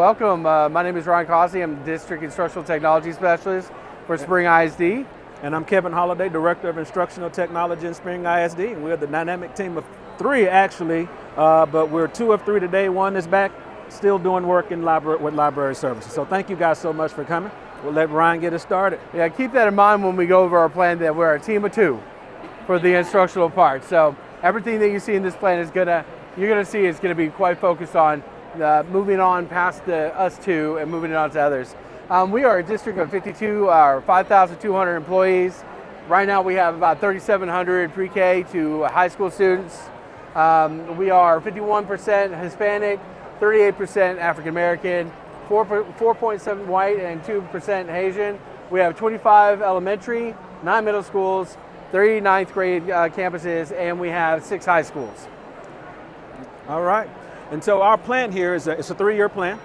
welcome. My name is Ryan Cossey. I'm District Instructional Technology Specialist for Spring ISD. And I'm Kevin Holliday, Director of Instructional Technology in Spring ISD. And we're the dynamic team of 3 actually, but we're 2 of 3 today. 1 is back, still doing work in with library services. So thank you guys so much for coming. We'll let Ryan get us started. Yeah, keep that in mind when we go over our plan that we're a team of 2 for the instructional part. So everything that you see in this plan is you're gonna see is gonna be quite focused on moving on past us 2 and moving it on to others. We are a district of 52, 5,200 employees. Right now we have about 3,700 pre-K to high school students. We are 51% Hispanic, 38% African American, 4.7 white, and 2% Asian. We have 25 elementary, 9 middle schools, 3 ninth grade campuses, and we have 6 high schools. All right. And so our plan here is it's a 3-year plan.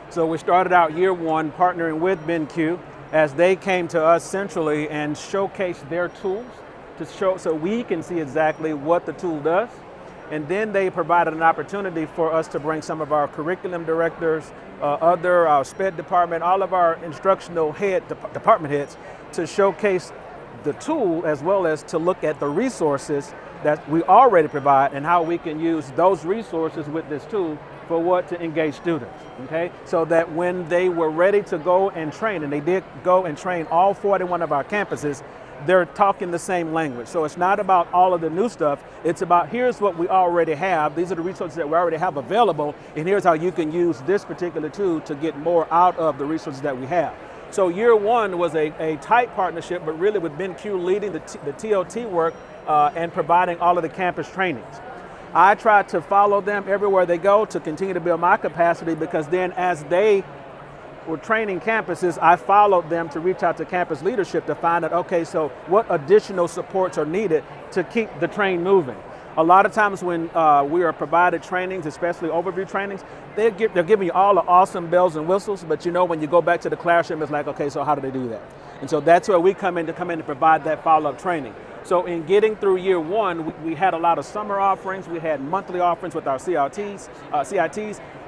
So we started out year 1 partnering with BenQ as they came to us centrally and showcased their tools so we can see exactly what the tool does. And then they provided an opportunity for us to bring some of our curriculum directors, our SPED department, all of our instructional department heads to showcase the tool as well as to look at the resources that we already provide and how we can use those resources with this tool for to engage students, okay? So that when they were ready to go and train, and they did go and train all 41 of our campuses, they're talking the same language. So it's not about all of the new stuff, it's about here's what we already have, these are the resources that we already have available, and here's how you can use this particular tool to get more out of the resources that we have. So year 1 was a tight partnership, but really with BenQ leading the TOT work and providing all of the campus trainings. I try to follow them everywhere they go to continue to build my capacity, because then as they were training campuses, I followed them to reach out to campus leadership to find out, okay, so what additional supports are needed to keep the train moving. A lot of times when we are provided trainings, especially overview trainings, they're giving you all the awesome bells and whistles, but when you go back to the classroom, it's like, okay, so how do they do that? And so that's where we come in to provide that follow-up training. So in getting through year 1, we had a lot of summer offerings, we had monthly offerings with our CITs,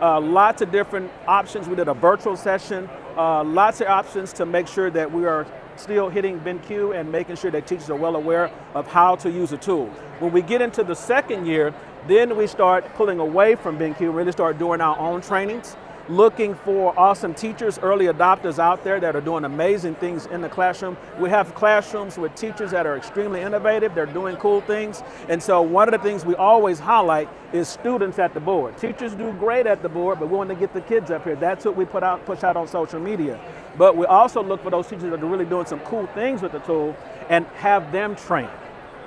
lots of different options. We did a virtual session, lots of options to make sure that we are still hitting BenQ and making sure that teachers are well aware of how to use a tool. When we get into the 2nd year, then we start pulling away from BenQ, really start doing our own trainings, looking for awesome teachers, early adopters out there that are doing amazing things in the classroom. We have classrooms with teachers that are extremely innovative, they're doing cool things. And so one of the things we always highlight is students at the board. Teachers do great at the board, but we want to get the kids up here. That's what we push out on social media. But we also look for those teachers that are really doing some cool things with the tool and have them train.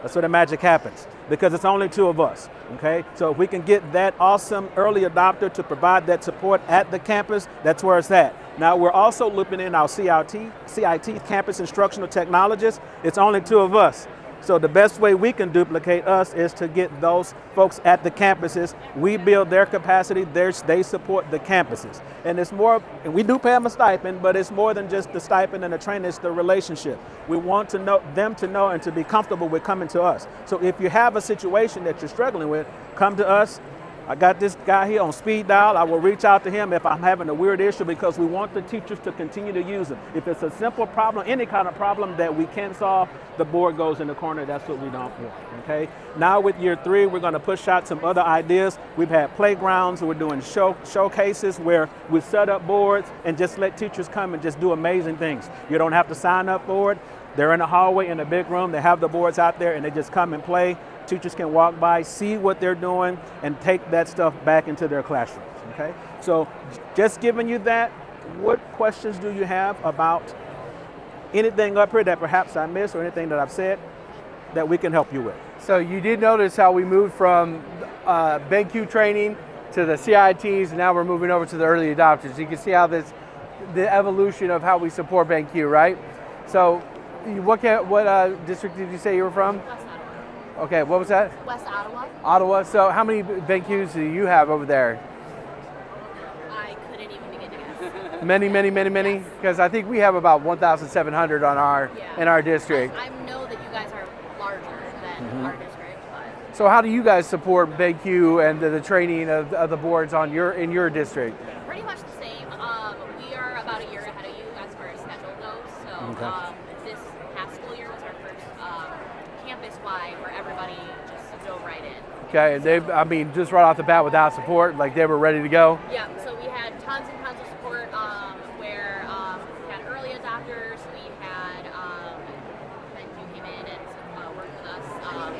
That's where the magic happens, because it's only 2 of us, okay? So if we can get that awesome early adopter to provide that support at the campus, that's where it's at. Now we're also looping in our CIT, Campus Instructional Technologists. It's only 2 of us. So the best way we can duplicate us is to get those folks at the campuses. We build their capacity, they support the campuses. And it's more, and we do pay them a stipend, but it's more than just the stipend and the training, it's the relationship. We want them to know and to be comfortable with coming to us. So if you have a situation that you're struggling with, come to us. I got this guy here on speed dial. I will reach out to him if I'm having a weird issue, because we want the teachers to continue to use them. If it's a simple problem, any kind of problem that we can solve, the board goes in the corner. That's what we don't want, okay? Now with year 3, we're gonna push out some other ideas. We've had playgrounds, we're doing showcases where we set up boards and just let teachers come and just do amazing things. You don't have to sign up for it. They're in the hallway in a big room, they have the boards out there and they just come and play. Teachers can walk by, see what they're doing, and take that stuff back into their classrooms, okay? So just giving you that, what questions do you have about anything up here that perhaps I missed or anything that I've said that we can help you with? So you did notice how we moved from BenQ training to the CITs, and now we're moving over to the early adopters. You can see how the evolution of how we support BenQ, right? So what district did you say you were from? Okay, what was that? West Ottawa. Ottawa. So how many BenQs do you have over there? I couldn't even begin to guess. Many? Because I think we have about 1,700 on in our district. I know that you guys are larger than our district, but. So how do you guys support BenQ and the training of the boards in your district? Pretty much the same. Okay. This past school year was our first campus-wide where everybody just dove right in. Okay, and they, I mean, just right off the bat without support, like they were ready to go. Yeah, so we had tons and tons of support where we had early adopters, we had BenQ came in and worked with us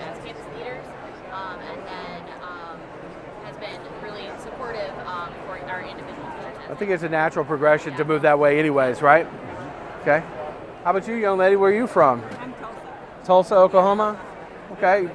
as campus leaders, and then has been really supportive for our individual teachers. I think it's a natural progression to move that way anyways, right? Okay. How about you, young lady? Where are you from? I'm Tulsa. Tulsa, Oklahoma? Okay.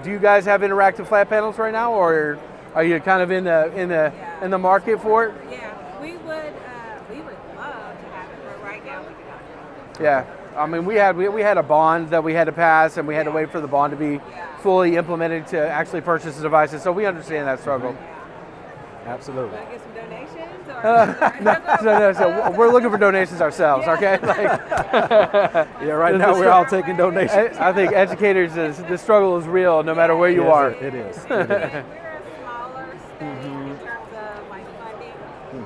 Do you guys have interactive flat panels right now, or are you kind of in the market for it? Yeah, we would love to have it, but right now we do not. Yeah. I mean, we had a bond that we had to pass, and we had to wait for the bond to be fully implemented to actually purchase the devices. So we understand that struggle. Absolutely. Want to get some donations? Or So we're looking for donations ourselves. Okay. Like, Yeah, right now we're all taking donations. I think educators, the struggle is real no matter where you Yes, are. It is. we're a smaller state in terms of like funding, so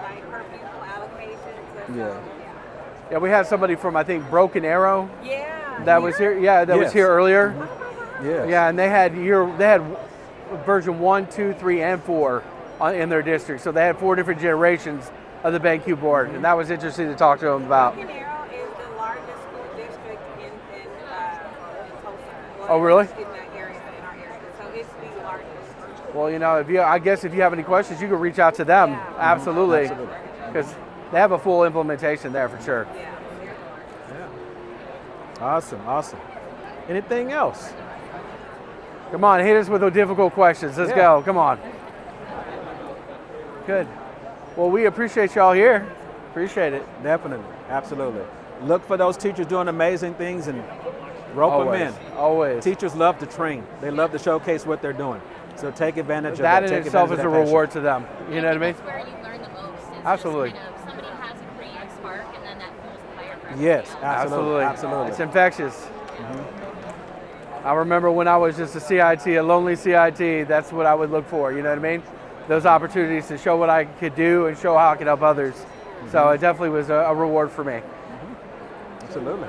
like per pupil allocations. And Yeah. so, Yeah, we had somebody from, I think, Broken Arrow yeah. that was here. Yeah, that was Yes. here earlier. Yes. Yeah, and they had version 1, 2, 3, and 4 in their district. So they had 4 different generations of the BenQ board, and that was interesting to talk to them about. Broken Arrow is the largest school district in Tulsa. Well, Oh, really? In that area, in our area. So it's the largest. Well, you know, I guess if you have any questions, you can reach out to them. Yeah. Absolutely, Absolutely. because they have a full implementation there for sure. Yeah. Awesome. Awesome. Anything else? Come on, hit us with the difficult questions. Let's Yeah. go. Come on. Good. Well, we appreciate y'all here. Appreciate it. Definitely. Absolutely. Look for those teachers doing amazing things and rope them in. Always. Teachers love to train. They love to showcase what they're doing. So take advantage of That that. in Take itself is advantage a of that reward to them. You know what I mean? That's where you learn the most. Is Absolutely. Just kind of somebody has a creative spark, and then that fuels the fire for everybody Yes, else. absolutely. Absolutely. It's infectious. I remember when I was just a CIT, a lonely CIT, that's what I would look for, you know what I mean? Those opportunities to show what I could do and show how I could help others. So it definitely was a reward for me. Absolutely.